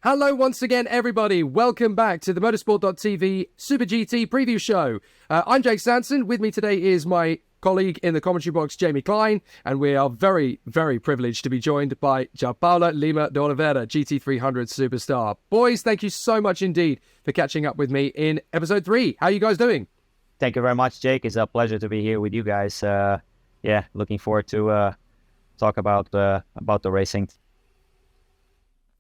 Hello once again, everybody. Welcome back to the Motorsport.tv Super GT preview show. I'm Jake Sanson. With me today is my colleague in the commentary box, Jamie Klein, and we are very, very privileged to be joined by Paulo de Oliveira, GT300 superstar. Boys, thank you so much indeed for catching up with me in episode 3. How are you guys doing? Thank you very much, Jake. It's a pleasure to be here with you guys. Looking forward to talk about the racing.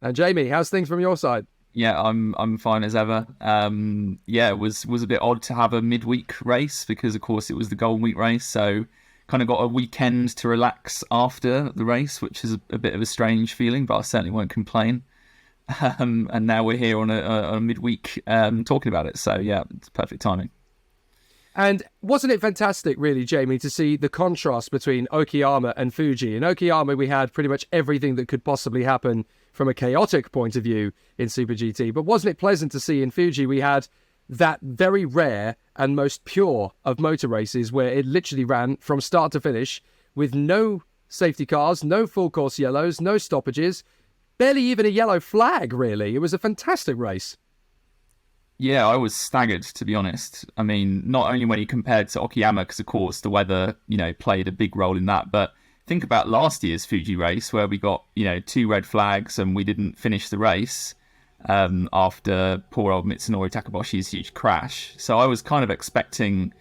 And Jamie, how's things from your side? Yeah, I'm fine as ever. It was a bit odd to have a midweek race because, of course, it was the Golden Week race. So kind of got a weekend to relax after the race, which is a bit of a strange feeling, but I certainly won't complain. And now we're here on a midweek talking about it. So, yeah, it's perfect timing. And wasn't it fantastic, really, Jamie, to see the contrast between Okayama and Fuji? In Okayama, we had pretty much everything that could possibly happen from a chaotic point of view in Super GT. But wasn't it pleasant to see in Fuji we had that very rare and most pure of motor races where it literally ran from start to finish with no safety cars, no full course yellows, no stoppages, barely even a yellow flag, really. It was a fantastic race. Yeah, I was staggered, to be honest. I mean, not only when you compared to Okayama, because of course the weather, played a big role in that, but think about last year's Fuji race where we got, 2 red flags and we didn't finish the race after poor old Mitsunori Takaboshi's huge crash. So I was kind of expecting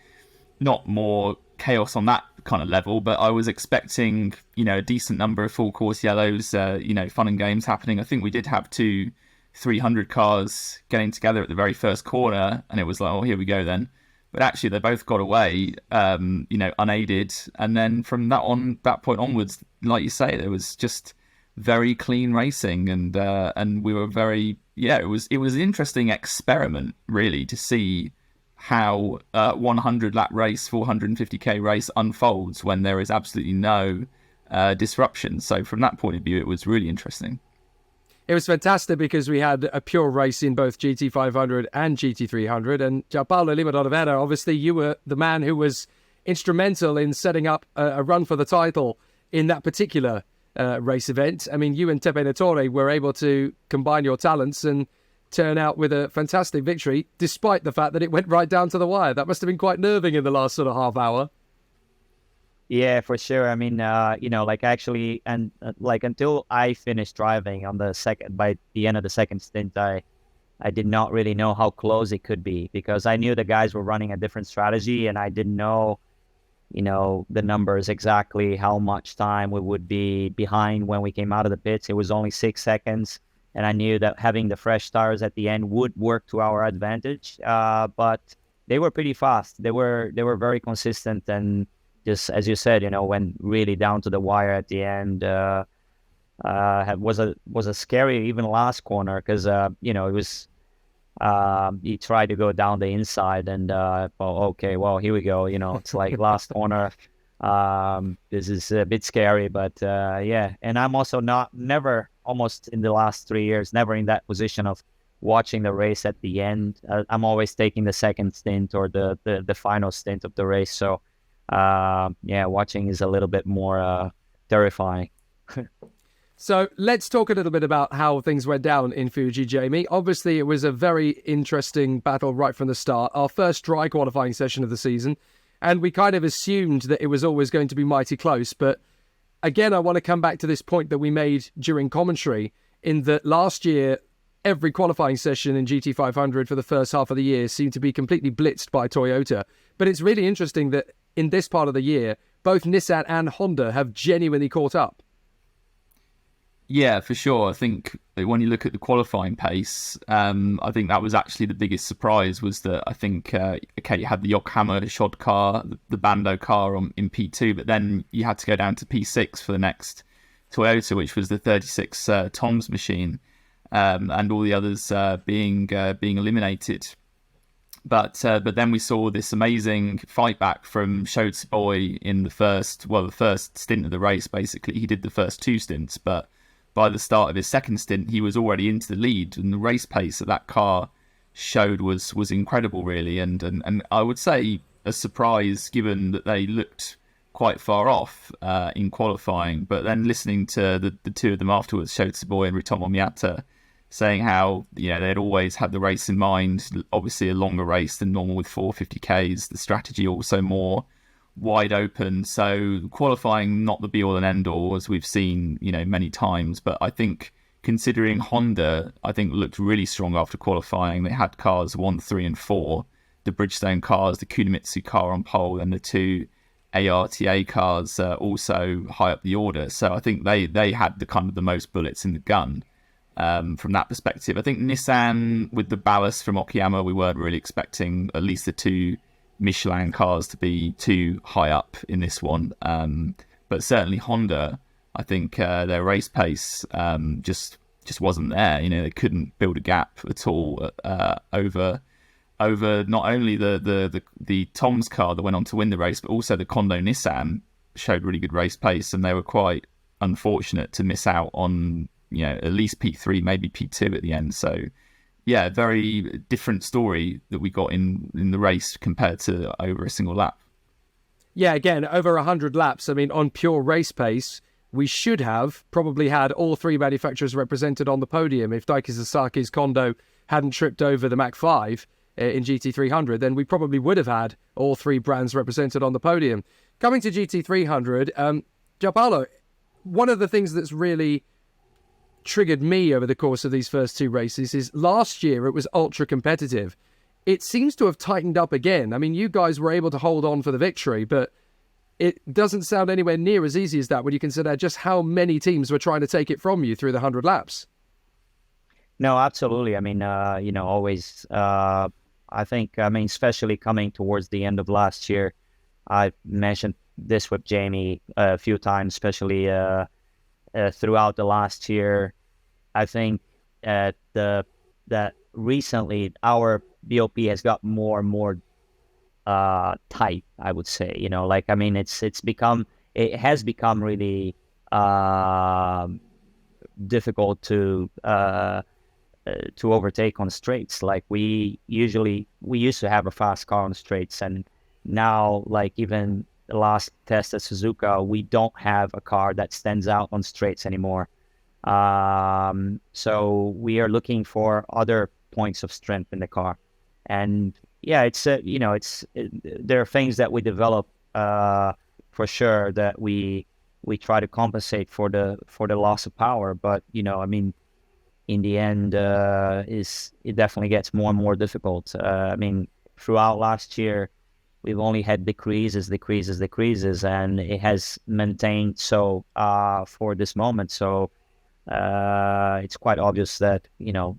not more chaos on that kind of level, but I was expecting, a decent number of full course yellows, fun and games happening. I think we did have 2 300 cars getting together at the very first corner, and it was like, oh, here we go then. But actually, they both got away, unaided. And then from that point onwards, like you say, there was just very clean racing, and we were very, it was an interesting experiment really to see how 100 lap race, 450k race unfolds when there is absolutely no disruption. So from that point of view, it was really interesting. It was fantastic because we had a pure race in both GT500 and GT300. And Paulo de Oliveira, obviously you were the man who was instrumental in setting up a run for the title in that particular race event. I mean, you and Tepe Natore were able to combine your talents and turn out with a fantastic victory, despite the fact that it went right down to the wire. That must have been quite nerving in the last sort of half hour. Yeah, for sure. I mean, until I finished driving by the end of the second stint, I did not really know how close it could be because I knew the guys were running a different strategy and I didn't know, the numbers exactly how much time we would be behind when we came out of the pits. It was only 6 seconds, and I knew that having the fresh tires at the end would work to our advantage. But they were pretty fast. They were very consistent and. Just as you said, went really down to the wire at the end. Was a scary even last corner because it was he tried to go down the inside and here we go. It's like last corner. This is a bit scary, but And I'm also never almost in the last 3 years never in that position of watching the race at the end. I'm always taking the second stint or the final stint of the race. So. Watching is a little bit more terrifying. So let's talk a little bit about how things went down in Fuji, Jamie. Obviously, it was a very interesting battle right from the start. Our first dry qualifying session of the season, and we kind of assumed that it was always going to be mighty close. But again, I want to come back to this point that we made during commentary in that last year, every qualifying session in GT500 for the first half of the year seemed to be completely blitzed by Toyota. But it's really interesting that in this part of the year, both Nissan and Honda have genuinely caught up. Yeah, for sure. I think when you look at the qualifying pace, I think that was actually the biggest surprise was that I think, you had the Yokohama Shod car, the Bando car in P2, but then you had to go down to P6 for the next Toyota, which was the 36 Toms machine, and all the others being eliminated. But then we saw this amazing fight back from Sho Tsuboi in the first stint of the race, basically. He did the first 2 stints, but by the start of his second stint, he was already into the lead, and the race pace that car showed was incredible, really. And I would say a surprise, given that they looked quite far off in qualifying. But then listening to the two of them afterwards, Sho Tsuboi and Ritomo Miyata, saying how, you know, they'd always had the race in mind. Obviously, a longer race than normal with 450Ks. The strategy also more wide open. So qualifying, not the be all and end all, as we've seen, you know, many times. But I think considering Honda, I think looked really strong after qualifying. They had cars 1, 3, and 4. The Bridgestone cars, the Kunimitsu car on pole, and the 2 ARTA cars also high up the order. So I think they had the kind of the most bullets in the gun from that perspective. I think Nissan, with the ballast from Okayama, we weren't really expecting at least the 2 Michelin cars to be too high up in this one. But certainly Honda, I think their race pace just wasn't there. You know, they couldn't build a gap at all over not only the Tom's car that went on to win the race, but also the Kondo Nissan showed really good race pace, and they were quite unfortunate to miss out on, you know, at least P3, maybe P2 at the end. So yeah, very different story that we got in the race compared to over a single lap. Yeah, again, over 100 laps. I mean, on pure race pace, we should have probably had all 3 manufacturers represented on the podium. If Daiki Sasaki's Kondo hadn't tripped over the Mach 5 in GT300, then we probably would have had all 3 brands represented on the podium. Coming to GT300, Gianpaolo, one of the things that's really triggered me over the course of these first 2 races is last year it was ultra competitive. It seems to have tightened up again. I mean, you guys were able to hold on for the victory, but it doesn't sound anywhere near as easy as that when you consider just how many teams were trying to take it from you through the 100 laps. No, absolutely. I mean, you know, always, I think, I mean, especially coming towards the end of last year, I mentioned this with Jamie a few times, especially throughout the last year. I think that recently our BOP has got more and more tight, I would say. You know, like, I mean, it has become really difficult to overtake on straights. Like we used to have a fast car on straights, and now, like, even the last test at Suzuka, we don't have a car that stands out on straights anymore. So we are looking for other points of strength in the car. And yeah, it's you know, there are things that we develop for sure that we try to compensate for the loss of power. But you know, I mean, in the end, it definitely gets more and more difficult. I mean, throughout last year, we've only had decreases, and it has maintained so for this moment. So it's quite obvious that, you know,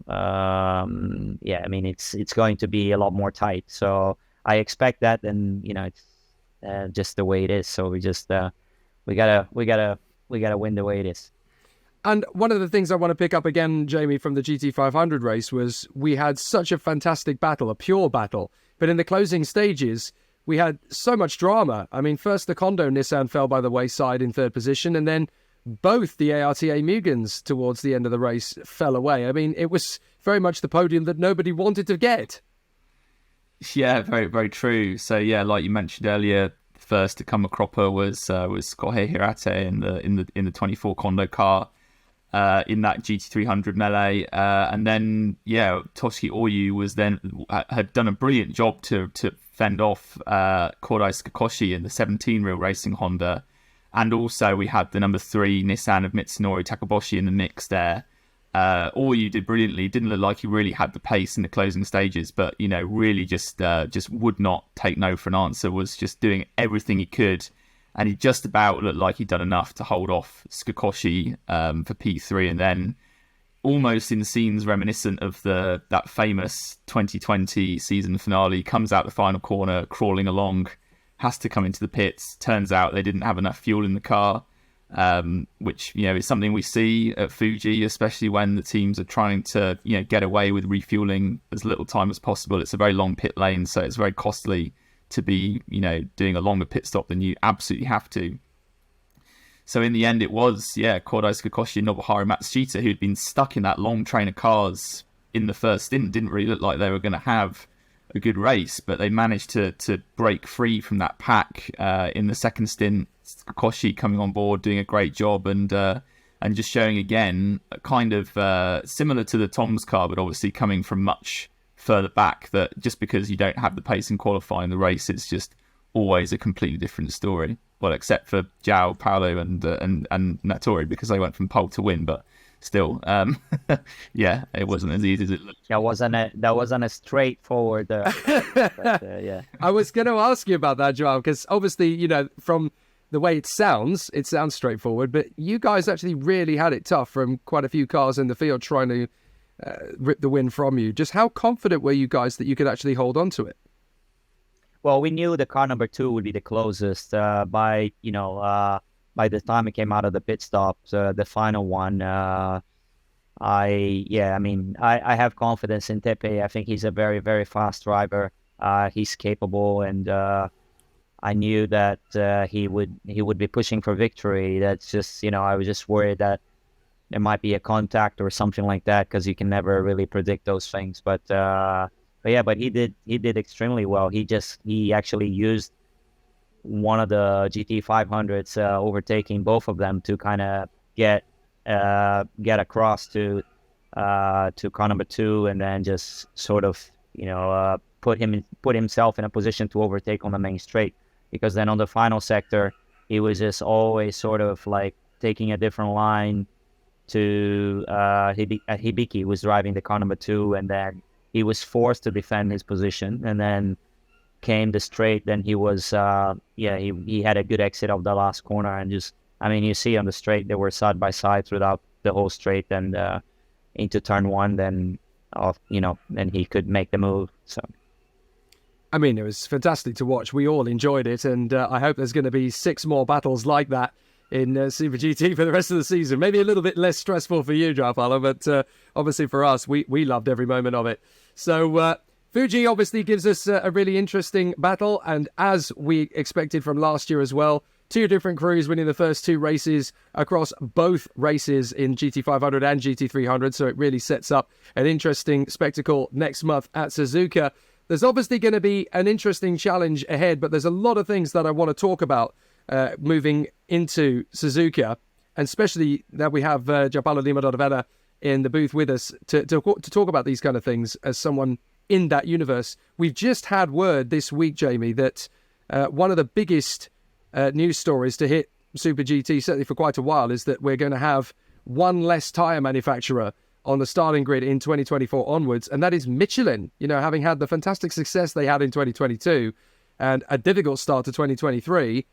yeah, I mean, it's going to be a lot more tight. So I expect that, and you know, it's just the way it is. So we just we gotta win the way it is. And one of the things I want to pick up again, Jamie, from the GT500 race was we had such a fantastic battle, a pure battle. But in the closing stages, we had so much drama. I mean, first the Kondo Nissan fell by the wayside in 3rd position, and then both the ARTA Mugens towards the end of the race fell away. I mean, it was very much the podium that nobody wanted to get. Yeah, very, very true. So yeah, like you mentioned earlier, first to come a cropper was Kohei Hirate in the 24 Kondo car. In that GT300 melee, and then yeah, Toshi Oyu had done a brilliant job to fend off Kodai Tsukakoshi in the 17 Real Racing Honda, and also we had the number 3 Nissan of Mitsunori Takaboshi in the mix there. Oyu did brilliantly. Didn't look like he really had the pace in the closing stages, but you know, really just would not take no for an answer. Was just doing everything he could. And he just about looked like he'd done enough to hold off Tsukakoshi for P3, and then almost in scenes reminiscent of that famous 2020 season finale, comes out the final corner, crawling along, has to come into the pits. Turns out they didn't have enough fuel in the car, which, you know, is something we see at Fuji, especially when the teams are trying to, you know, get away with refueling as little time as possible. It's a very long pit lane, so it's very costly to be, you know, doing a longer pit stop than you absolutely have to. So in the end, it was, yeah, Kodai Tsukakoshi and Nobuharu Matsushita who'd been stuck in that long train of cars in the first stint. Didn't really look like they were going to have a good race, but they managed to break free from that pack in the second stint. Tsukakoshi coming on board, doing a great job, and and just showing again, kind of similar to the Tom's car, but obviously coming from much further back, that just because you don't have the pace in qualifying the race, it's just always a completely different story. Well, except for Zhao, Paulo, and Nattori, because they went from pole to win, but still, yeah, it wasn't as easy as it looked. That wasn't a straightforward. But, yeah. I was going to ask you about that, Joao, because obviously, you know, from the way it sounds straightforward, but you guys actually really had it tough from quite a few cars in the field trying to rip the win from you. Just how confident were you guys that you could actually hold on to it? Well, we knew the car number 2 would be the closest by the time it came out of the pit stop, the final one. I have confidence in Tepe. I think he's a very, very fast driver. He's capable, and I knew that he would be pushing for victory. That's just, I was just worried that there might be a contact or something like that, because you can never really predict those things. But he did extremely well. He actually used one of the GT 500s, overtaking both of them to kind of get across to car number 2, and then just sort of put himself in a position to overtake on the main straight. Because then on the final sector, he was just always sort of like taking a different line to Hibiki was driving the car number 2, and then he was forced to defend his position, and then came the straight. Then he was he had a good exit of the last corner, and you see on the straight they were side by side throughout the whole straight, and into turn 1, then he could make the move. So I mean, it was fantastic to watch. We all enjoyed it, and I hope there's going to be 6 more battles like that in Super GT for the rest of the season. Maybe a little bit less stressful for you, Joao Paulo, but obviously for us, we loved every moment of it. So Fuji obviously gives us a really interesting battle, and as we expected from last year as well, 2 different crews winning the first 2 races across both races in GT500 and GT300, so it really sets up an interesting spectacle next month at Suzuka. There's obviously going to be an interesting challenge ahead, but there's a lot of things that I want to talk about moving into Suzuka, and especially that we have Joao Paulo Lima de Oliveira in the booth with us to talk about these kind of things as someone in that universe. We've just had word this week, Jamie, that one of the biggest news stories to hit Super GT, certainly for quite a while, is that we're going to have one less tyre manufacturer on the starting grid in 2024 onwards, and that is Michelin. Having had the fantastic success they had in 2022 and a difficult start to 2023.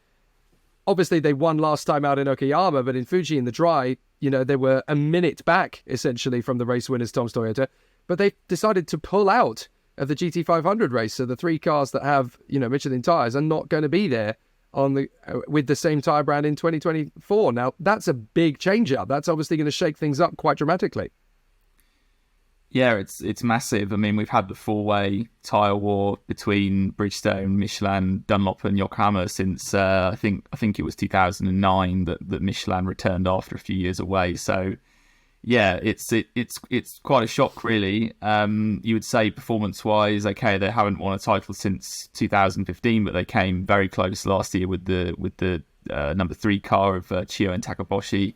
Obviously, they won last time out in Okayama, but in Fuji in the dry, they were a minute back, essentially, from the race winners, Tom's Toyota. But they decided to pull out of the GT500 race. So the 3 cars that have, Michelin tyres are not going to be there with the same tyre brand in 2024. Now, that's a big change-up. That's obviously going to shake things up quite dramatically. Yeah, it's massive. I mean, we've had the 4-way tyre war between Bridgestone, Michelin, Dunlop and Yokohama since I think it was 2009 that Michelin returned after a few years away. So yeah, it's quite a shock, really. You would say performance-wise, okay, they haven't won a title since 2015, but they came very close last year with the number 3 car of Chio and Takaboshi,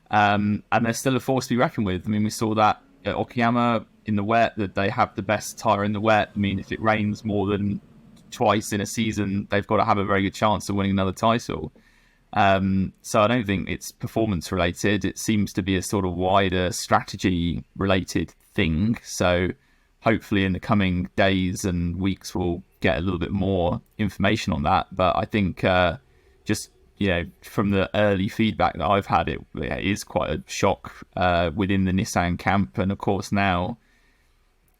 and they're still a force to be reckoned with. I mean, we saw that at Okayama in the wet, that they have the best tyre in the wet. I mean, if it rains more than twice in a season, they've got to have a very good chance of winning another title. So I don't think it's performance related. It seems to be a sort of wider strategy related thing. So hopefully in the coming days and weeks, we'll get a little bit more information on that. But I think just, from the early feedback that I've had, it is quite a shock within the Nissan camp. And of course now,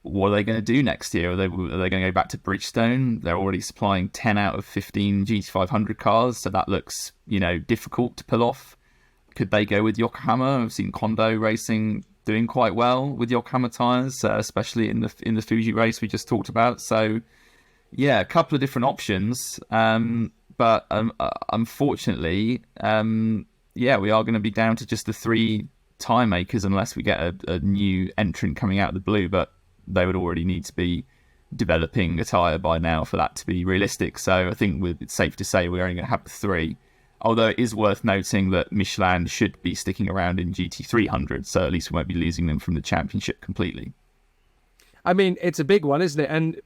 what are they going to do next year? Are they going to go back to Bridgestone? They're already supplying 10 out of 15 GT500 cars, so that looks, difficult to pull off. Could they go with Yokohama? I've seen Kondo Racing doing quite well with Yokohama tyres, especially in the Fuji race we just talked about. So, yeah, a couple of different options. But unfortunately, we are going to be down to just the 3 tyre makers unless we get a new entrant coming out of the blue. But they would already need to be developing a tyre by now for that to be realistic. So I think it's safe to say we're only going to have the 3. Although it is worth noting that Michelin should be sticking around in GT300, so at least we won't be losing them from the championship completely. I mean, it's a big one, isn't it? And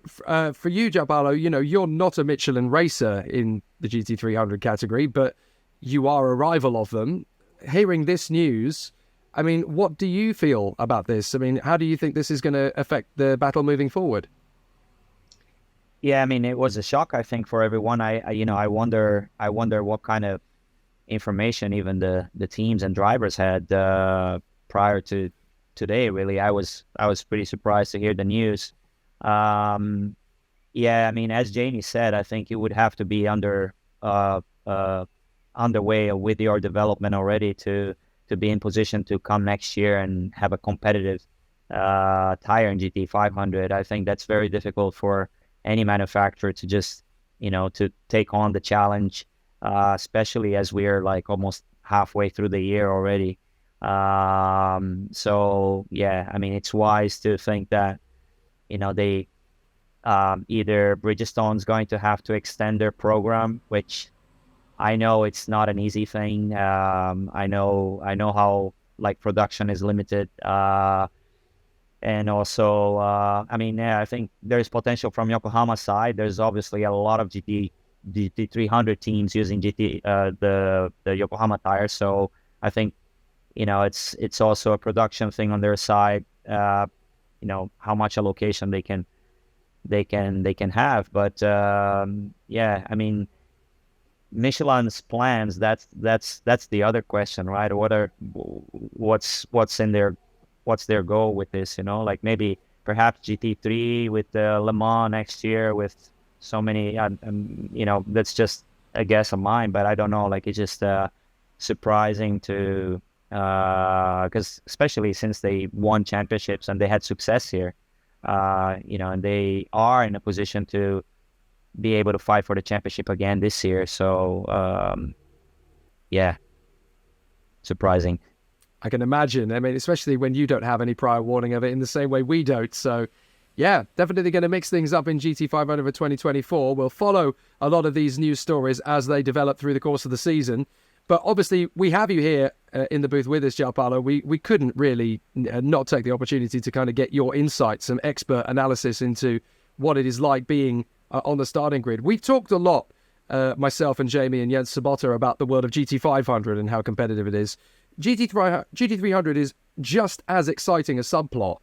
for you, Gianpaolo, you're not a Michelin racer in the GT300 category, but you are a rival of them. Hearing this news, I mean, what do you feel about this? I mean, how do you think this is going to affect the battle moving forward? Yeah, I mean, it was a shock, I think, for everyone. I wonder what kind of information even the teams and drivers had prior to today. Really, I was pretty surprised to hear the news. Yeah, I mean, as Jamie said, I think it would have to be underway with your development already to be in position to come next year and have a competitive tire in GT500. I think that's very difficult for any manufacturer to just, to take on the challenge, especially as we're like almost halfway through the year already. So yeah, I mean, it's wise to think that, they either Bridgestone's going to have to extend their program, which I know it's not an easy thing. I know how like production is limited. And also, I mean, yeah, I think there's potential from Yokohama's side. There's obviously a lot of GT300 teams using the Yokohama tires. So I think, it's also a production thing on their side. How much allocation they can have. But yeah, I mean, Michelin's plans. That's the other question, right? What's their goal with this? Like maybe perhaps GT3 with Le Mans next year with so many. That's just a guess of mine, but I don't know. Like it's just surprising to because especially since they won championships and they had success here, and they are in a position to be able to fight for the championship again this year. So yeah, surprising. I can imagine. I mean, especially when you don't have any prior warning of it in the same way we don't. So, yeah, definitely going to mix things up in GT500 for 2024. We'll follow a lot of these news stories as they develop through the course of the season. But obviously, we have you here in the booth with us, Gianpaolo. We couldn't really not take the opportunity to kind of get your insights, some expert analysis into what it is like being on the starting grid. We've talked a lot, myself and Jamie and Jens Sabota, about the world of GT500 and how competitive it is. GT300 is just as exciting a subplot,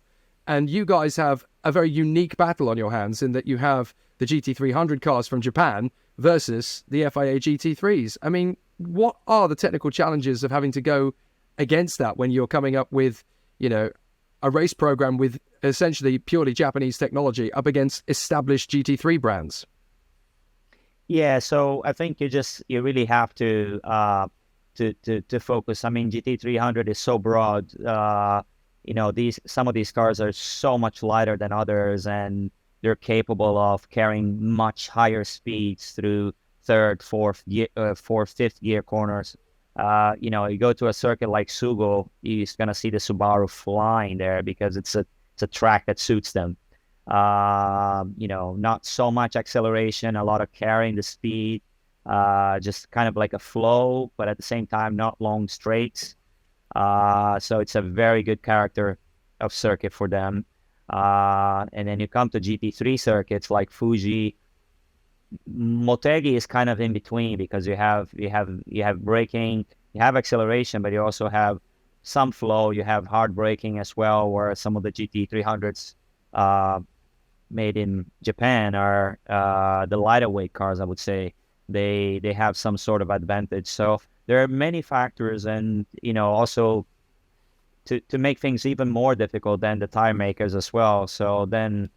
and you guys have a very unique battle on your hands in that you have the GT300 cars from Japan versus the FIA GT3s. I mean, what are the technical challenges of having to go against that when you're coming up with, a race program with essentially purely Japanese technology up against established GT3 brands? Yeah, so I think you really have to focus. I mean, GT300 is so broad. Some of these cars are so much lighter than others, and they're capable of carrying much higher speeds through third, fourth, fifth gear corners. You go to a circuit like Sugo, you're gonna see the Subaru flying there because it's a track that suits them. Not so much acceleration, a lot of carrying the speed. Just kind of like a flow, but at the same time, not long straights. So it's a very good character of circuit for them. And then you come to GT3 circuits like Fuji. Motegi is kind of in between because you have braking, you have acceleration, but you also have some flow. You have hard braking as well, where some of the GT300s made in Japan are the lighter weight cars, I would say. They have some sort of advantage. So there are many factors, and also to make things even more difficult than the tire makers as well. So then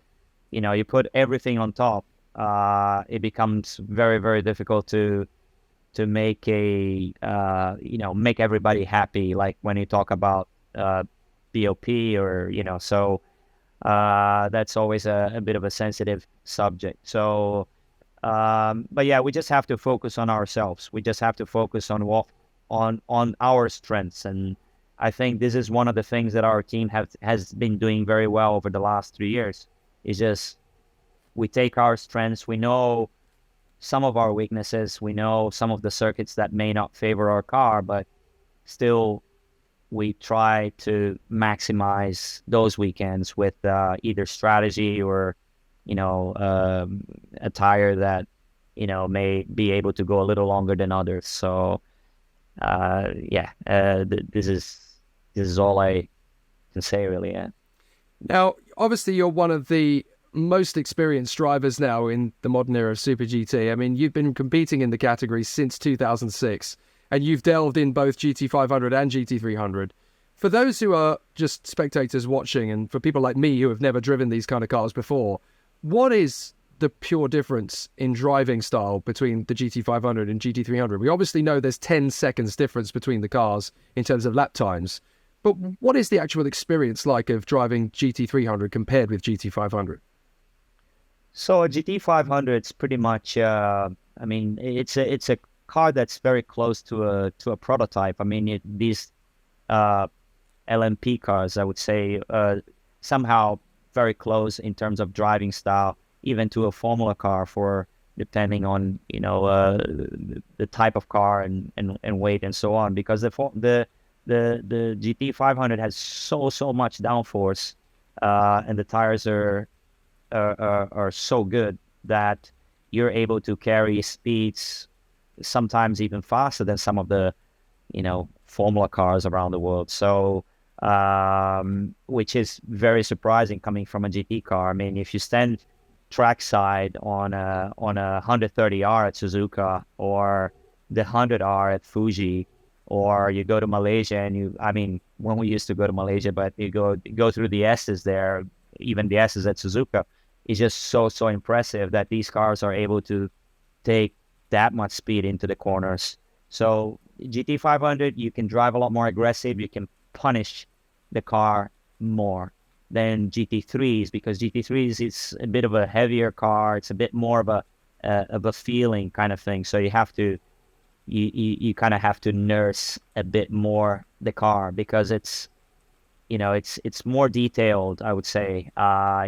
you put everything on top. It becomes very, very difficult to make make everybody happy. Like when you talk about BOP or so that's always a bit of a sensitive subject. So. But yeah, we just have to focus on ourselves. We just have to focus on on our strengths, and I think this is one of the things that our team has been doing very well over the last 3 years. Is just we take our strengths. We know some of our weaknesses. We know some of the circuits that may not favor our car, but still we try to maximize those weekends with either strategy or, a tire that, may be able to go a little longer than others. So, this is all I can say, really. Yeah. Now, obviously, you're one of the most experienced drivers now in the modern era of Super GT. I mean, you've been competing in the category since 2006, and you've delved in both GT500 and GT300. For those who are just spectators watching, and for people like me who have never driven these kind of cars before, what is the pure difference in driving style between the GT500 and GT300? We obviously know there's 10 seconds difference between the cars in terms of lap times, but what is the actual experience like of driving GT300 compared with GT500? So a GT500 is pretty much, it's a car that's very close to a prototype. I mean, these LMP cars, I would say, somehow very close in terms of driving style, even to a Formula car, for depending on the type of car and weight and so on. Because the GT500 has so much downforce, and the tires are so good that you're able to carry speeds sometimes even faster than some of the Formula cars around the world. So which is very surprising coming from a GT car. I mean, if you stand trackside on a 130R at Suzuka, or the 100R at Fuji, or you go to Malaysia and when we used to go to Malaysia, but you go through the S's there, even the S's at Suzuka, it's just so impressive that these cars are able to take that much speed into the corners. So GT500, you can drive a lot more aggressive. You can punish the car more than GT3s, because GT3s is a bit of a heavier car. It's a bit more of a feeling kind of thing. So you have to you kind of have to nurse a bit more the car, because it's more detailed, I would say,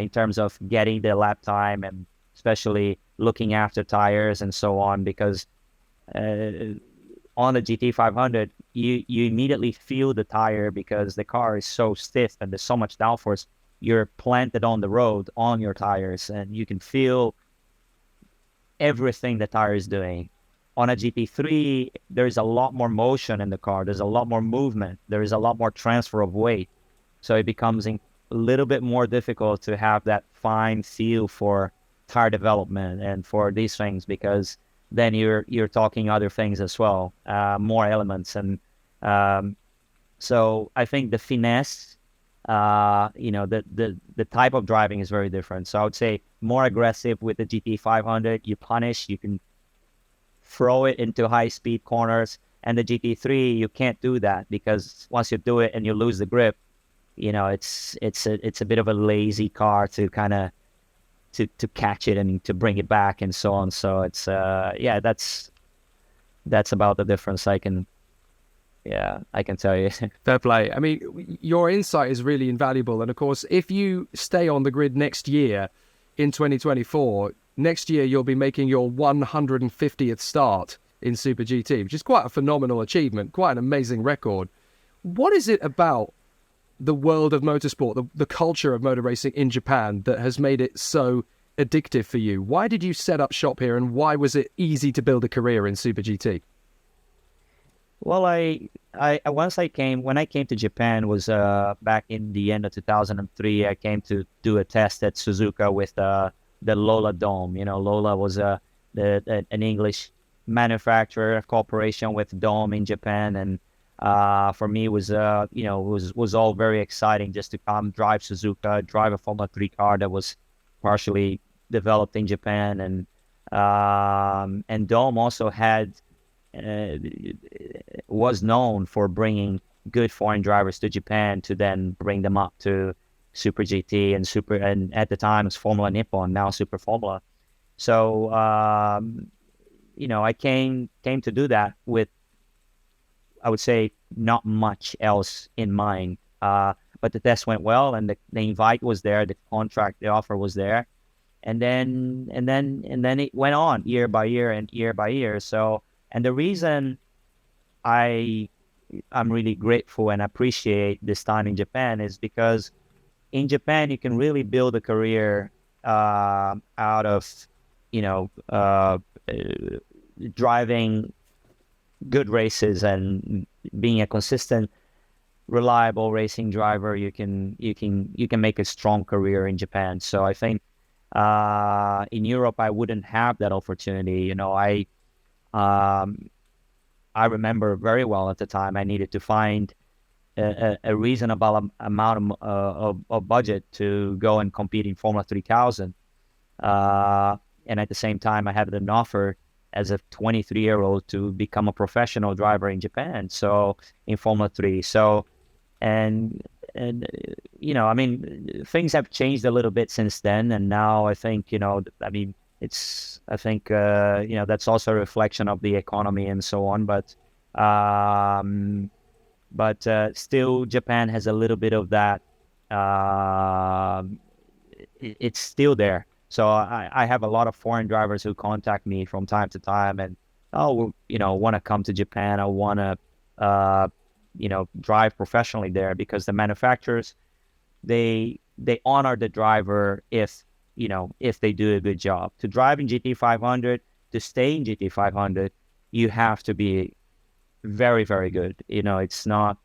in terms of getting the lap time, and especially looking after tires and so on, because on the GT500, you immediately feel the tire, because the car is so stiff and there's so much downforce. You're planted on the road on your tires, and you can feel everything the tire is doing. On a GT3, there's a lot more motion in the car. There's a lot more movement. There is a lot more transfer of weight. So it becomes a little bit more difficult to have that fine feel for tire development and for these things, because then you're talking other things as well, more elements. And so I think the finesse, the type of driving is very different. So I would say more aggressive with the GT500. You punish, you can throw it into high-speed corners. And the GT3, you can't do that, because once you do it and you lose the grip, it's a bit of a lazy car to kind of to catch it and to bring it back and so on. So it's that's about the difference I can tell you. Fair play. I mean, your insight is really invaluable. And of course, if you stay on the grid next year in 2024, next year you'll be making your 150th start in Super GT, which is quite a phenomenal achievement, quite an amazing record. What is it about the world of motorsport, the culture of motor racing in Japan, that has made it so addictive for you? Why did you set up shop here, and why was it easy to build a career in Super GT? Well, when I came to Japan was back in the end of 2003. I came to do a test at Suzuka with the Lola Dome. Lola was an English manufacturer, a cooperation with Dome in Japan, and for me, it was all very exciting just to come drive Suzuka, drive a Formula 3 car that was partially developed in Japan, and Dome also was known for bringing good foreign drivers to Japan to then bring them up to Super GT and at the time it was Formula Nippon, now Super Formula. So I came to do that with, I would say, not much else in mind. But the test went well, and the invite was there, the contract, the offer was there. and then it went on year by year and year by year. So, and the reason I'm really grateful and appreciate this time in Japan is because in Japan you can really build a career out of, driving good races and being a consistent, reliable racing driver. You can make a strong career in Japan. So I think in Europe I wouldn't have that opportunity. I remember very well at the time I needed to find a reasonable amount of budget to go and compete in Formula 3000. And at the same time, I had an offer as a 23-year-old to become a professional driver in Japan, so in Formula 3. So, and I mean, things have changed a little bit since then. And now I think, that's also a reflection of the economy and so on. But still, Japan has a little bit of that. It's still there. So I have a lot of foreign drivers who contact me from time to time and, want to come to Japan. I want to, drive professionally there, because the manufacturers, they honor the driver if they do a good job. To drive in GT500, to stay in GT500, you have to be very, very good. It's not,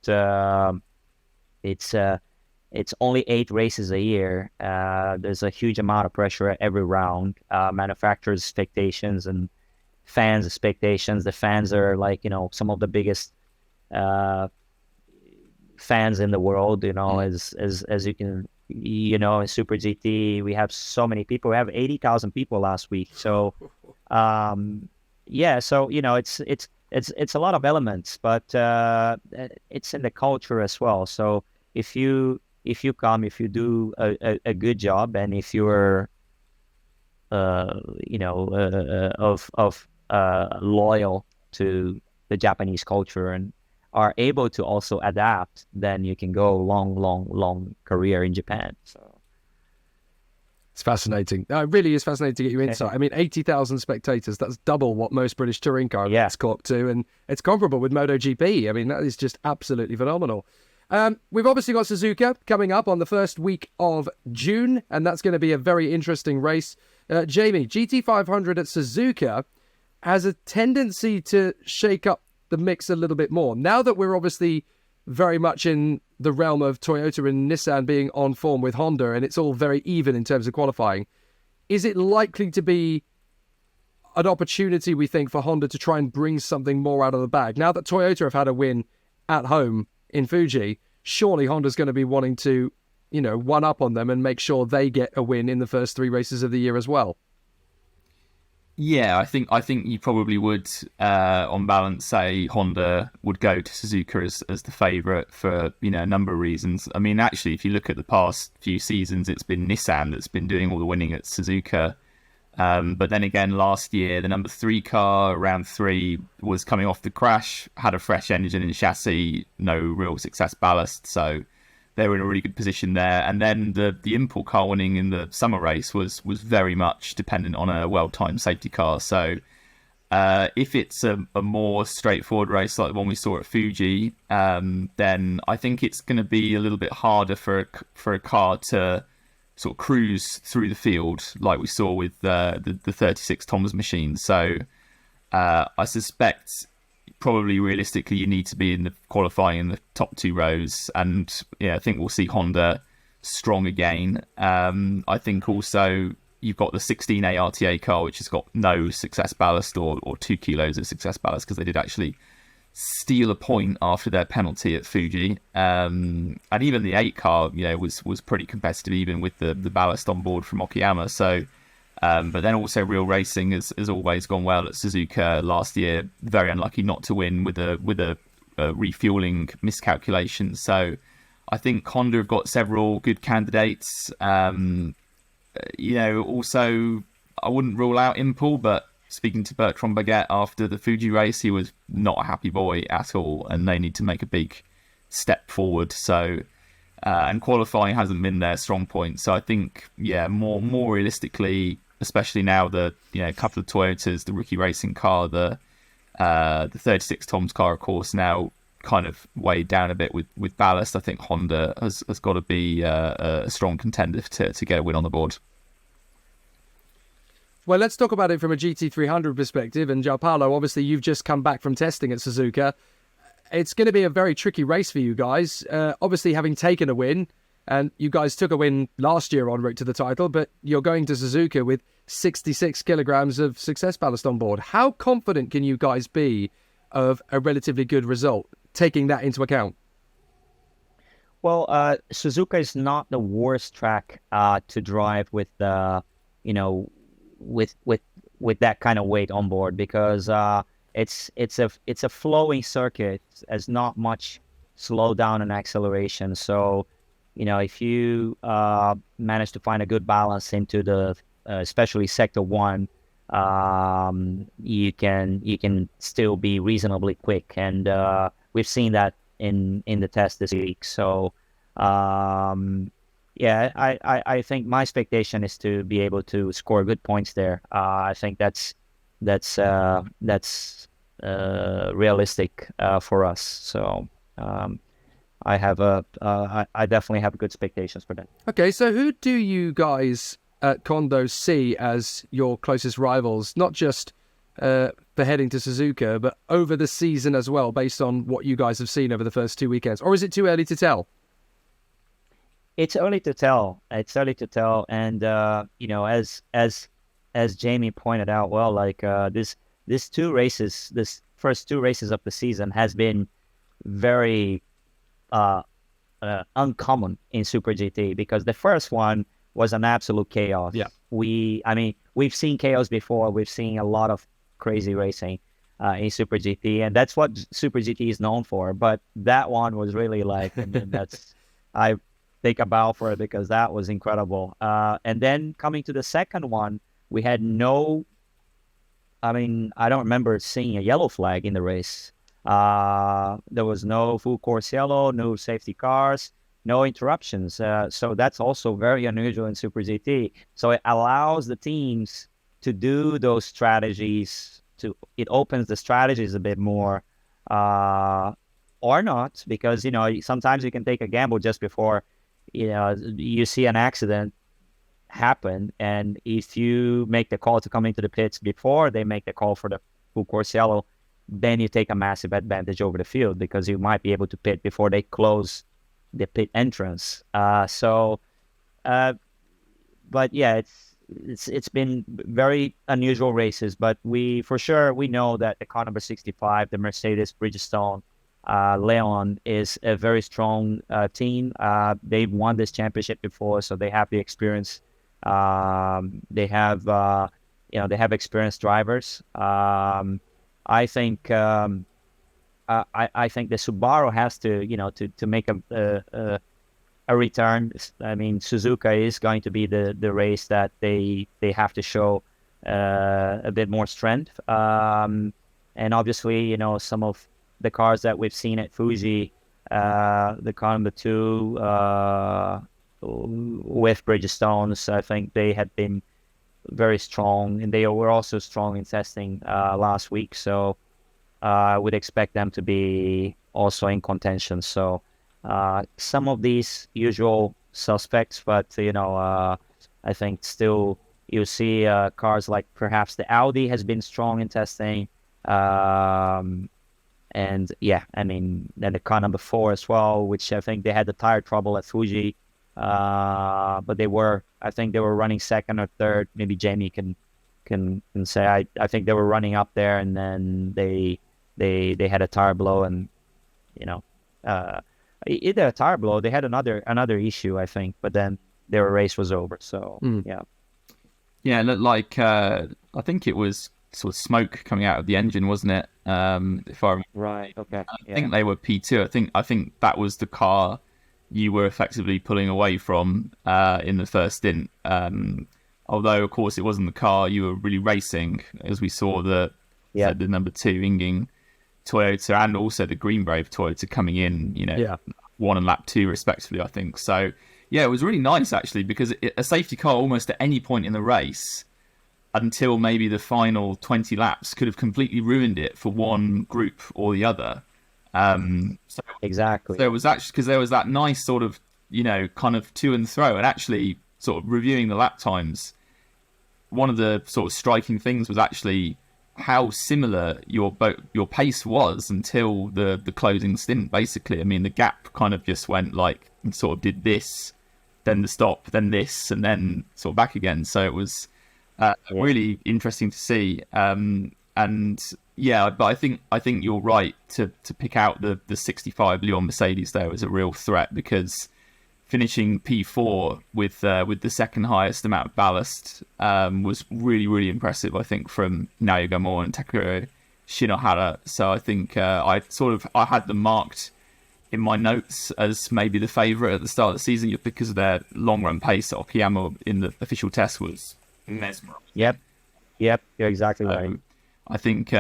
it's only 8 races a year. There's a huge amount of pressure at every round. Manufacturers' expectations and fans' expectations. The fans are like, some of the biggest fans in the world, as you can, in Super GT, we have so many people. We have 80,000 people last week. So, so, it's a lot of elements, but it's in the culture as well. So if you do a good job, and if you're loyal to the Japanese culture and are able to also adapt, then you can go long career in Japan. So it's fascinating. It really is fascinating to get your insight. I mean, 80,000 spectators, that's double what most British touring car events clock to, and it's comparable with MotoGP. I mean, that is just absolutely phenomenal. We've obviously got Suzuka coming up on the first week of June, and that's going to be a very interesting race. Jamie, GT500 at Suzuka has a tendency to shake up the mix a little bit more. Now that we're obviously very much in the realm of Toyota and Nissan being on form with Honda, and it's all very even in terms of qualifying, is it likely to be an opportunity, we think, for Honda to try and bring something more out of the bag? Now that Toyota have had a win at home in Fuji, surely Honda's going to be wanting to, one up on them and make sure they get a win in the first 3 races of the year as well. Yeah, I think you probably would, on balance, say Honda would go to Suzuka as the favourite for a number of reasons. I mean, actually, if you look at the past few seasons, it's been Nissan that's been doing all the winning at Suzuka. But then again, last year, the number 3 car, round 3, was coming off the crash, had a fresh engine and chassis, no real success ballast, so they were in a really good position there. And then the import car winning in the summer race was very much dependent on a well-timed safety car. So if it's a more straightforward race like the one we saw at Fuji, then I think it's going to be a little bit harder for a car to sort of cruise through the field like we saw with the 36 Thomas machine. So I suspect probably realistically you need to be in the qualifying in the top 2 rows, and I think we'll see Honda strong again. I think also you've got the 16A RTA car, which has got no success ballast or 2 kilos of success ballast, because they did actually steal a point after their penalty at Fuji. And even the 8 car was pretty competitive even with the ballast on board from Okayama. So but then also Real Racing has always gone well at Suzuka. Last year, very unlucky not to win with a refueling miscalculation. So I think Honda have got several good candidates. Also, I wouldn't rule out Impel, but speaking to Bertrand Baguette after the Fuji race, he was not a happy boy at all, and they need to make a big step forward. So and qualifying hasn't been their strong point. So I think, more realistically, especially now the couple of Toyotas, the rookie racing car, the 36 Tom's car, of course, now kind of weighed down a bit with ballast. I think Honda has got to be a strong contender to get a win on the board. Well, let's talk about it from a GT300 perspective. And Gianpaolo, obviously, you've just come back from testing at Suzuka. It's going to be a very tricky race for you guys. Obviously, having taken a win, and you guys took a win last year en route to the title, but you're going to Suzuka with 66 kilograms of success ballast on board. How confident can you guys be of a relatively good result, taking that into account? Well, Suzuka is not the worst track to drive with with that kind of weight on board, because it's a flowing circuit. There's not much slowdown and acceleration. So, if you manage to find a good balance into the especially sector 1, you can still be reasonably quick, and we've seen that in the test this week. So I think my expectation is to be able to score good points there. I think that's realistic for us. So I definitely have good expectations for that. Okay, so who do you guys at Kondo see as your closest rivals, not just for heading to Suzuka, but over the season as well, based on what you guys have seen over the first 2 weekends? Or is it too early to tell? It's early to tell. And as Jamie pointed out, well, like this first 2 races of the season has been very uncommon in Super GT, because the first one was an absolute chaos. Yeah. We've seen chaos before. We've seen a lot of crazy racing in Super GT, and that's what Super GT is known for. But that one was really like, I take a bow for it, because that was incredible. And then coming to the second one, we had I don't remember seeing a yellow flag in the race. There was no full course yellow, no safety cars, no interruptions. So that's also very unusual in Super GT. So it allows the teams to do those strategies. It opens the strategies a bit more, or not, because sometimes you can take a gamble just before you see an accident happen, and if you make the call to come into the pits before they make the call for the full course yellow, then you take a massive advantage over the field, because you might be able to pit before they close the pit entrance. But yeah, it's been very unusual races, but we know that the car number 65, the Mercedes Bridgestone Leon, is a very strong team. They've won this championship before, so they have the experience. They have experienced drivers. I think the Subaru has to make a return. Suzuka is going to be the race that they have to show a bit more strength. And obviously, some of the cars that we've seen at Fuji, the car number 2 with Bridgestones, I think they had been very strong, and they were also strong in testing last week. So I would expect them to be also in contention. So some of these usual suspects, but I think still you see cars like perhaps the Audi has been strong in testing. And then the car number 4 as well, which I think they had the tire trouble at Fuji, but I think they were running second or third. Maybe Jamie can say. I think they were running up there, and then they had a tire blow, and either a tire blow, they had another issue, I think, but then their race was over. So yeah, looked like I think it was sort of smoke coming out of the engine, wasn't it? If I remember. Right. Okay. I think they were P2. I think that was the car you were effectively pulling away from in the first stint. Although, of course, it wasn't the car you were really racing, as we saw the number 2 Inging Toyota, and also the Green Brave Toyota coming in. 1 and lap 2 respectively, I think. So yeah, it was really nice actually, because a safety car almost at any point in the race until maybe the final 20 laps could have completely ruined it for one group or the other. So Exactly. there was actually, because there was that nice sort of, kind of to and fro, and actually sort of reviewing the lap times, one of the sort of striking things was actually how similar your pace was until the closing stint, basically. I mean, the gap kind of just went like, sort of did this, then the stop, then this, and then sort of back again. So it was really interesting to see. And yeah, but I think you're right to pick out the 65 Leon Mercedes there as a real threat, because finishing P4 with the second highest amount of ballast was really, really impressive, I think, from Naoya Gamor and Takuro Shinohara. So I think I had them marked in my notes as maybe the favourite at the start of the season, just because of their long run pace at Okayama in the official test was mesmerising. Yep, you're exactly right. I think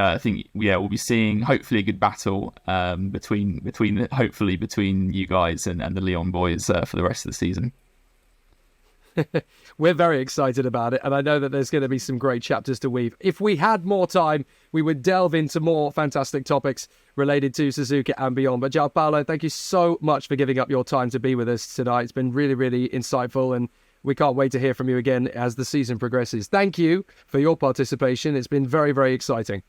we'll be seeing hopefully a good battle between you guys and the Leon boys for the rest of the season. We're very excited about it, and I know that there's going to be some great chapters to weave. If we had more time, we would delve into more fantastic topics related to Suzuka and beyond. But Paulo, thank you so much for giving up your time to be with us tonight. It's been really, really insightful, and we can't wait to hear from you again as the season progresses. Thank you for your participation. It's been very, very exciting.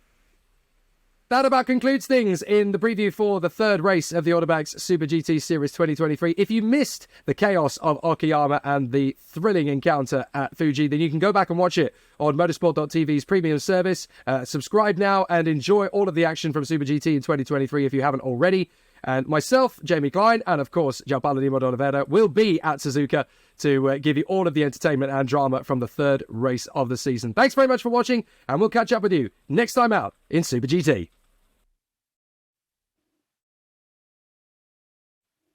That about concludes things in the preview for the third race of the Autobags Super GT Series 2023. If you missed the chaos of Okayama and the thrilling encounter at Fuji, then you can go back and watch it on motorsport.tv's premium service. Subscribe now and enjoy all of the action from Super GT in 2023 if you haven't already. And myself, Jamie Klein, and of course, Paulo de Oliveira will be at Suzuka to give you all of the entertainment and drama from the third race of the season. Thanks very much for watching, and we'll catch up with you next time out in Super GT.